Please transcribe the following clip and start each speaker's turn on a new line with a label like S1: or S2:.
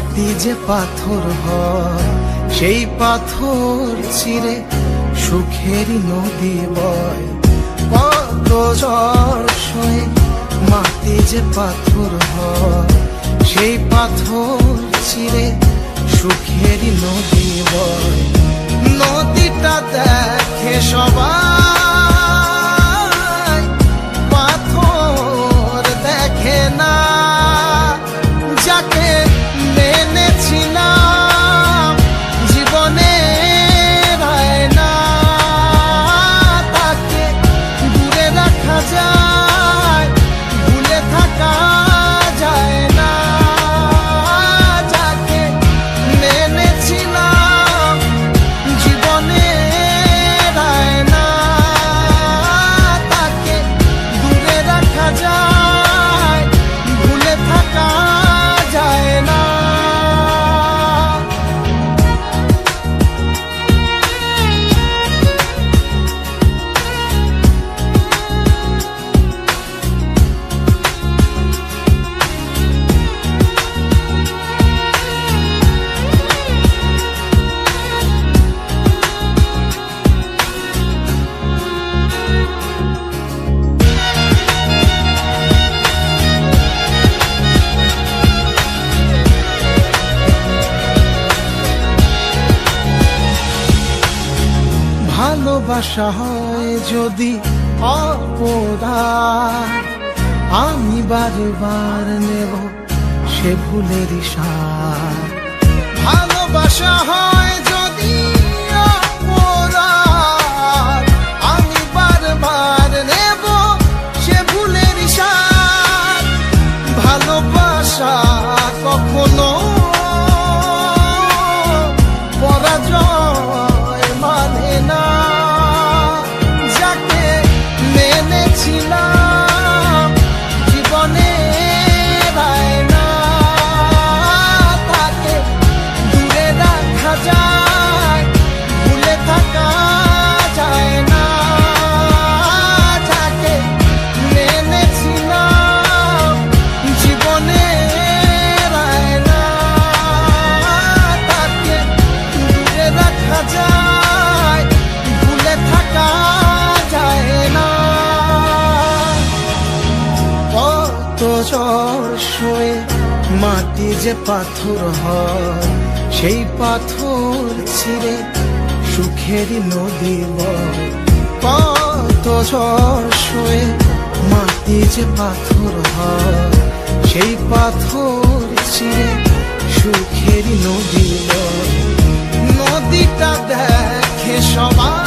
S1: মাটি যে পাথর হয় সেই পাথর চিরে সুখেরই নদী বয়। কত ঝড় সয়ে মাটি যে পাথর হয় সেই পাথর চিরে সুখেরই নদী বয়। নদীটা দেখে সবাই, পাথর দেখে না। যাকে মেনেছিলাম জীবনে না, তাকে দূরে রাখা যায়, ভুলে থাকা যায় না। যাকে মেনেছিলাম জীবনে না, তাকে দূরে রাখা যায়, ভুলে থাকা যায় না। ভালোবাসা হয় যদি অপরাধ, আমি বারবার নেব সে ভুলের সাথ। ভালোবাসা হয় যদি অপরাধ, আমি বারবার নেব সে ভুলের সাথ। ভালোবাসা কখনো পরাজয় মানে না। যাকে মেনেছিলাম জীবনে না, তাকে দূরে রাখা যায়, ভুলে থাকা যায় না। যাকে মেনেছিলাম জীবনে না, তাকে দূরে রাখা যায়, ভুলে থাকা যায় না। কত ঝড় সয়ে মাটি যে পাথর হয় সেই পাথর ছিঁড়ে সুখেরই নদী বয়। কত ঝড় সয়ে মাটি যে পাথর হয় সেই পাথর ছিঁড়ে সুখেরই নদী বয়। নদীটা দেখে সবাই,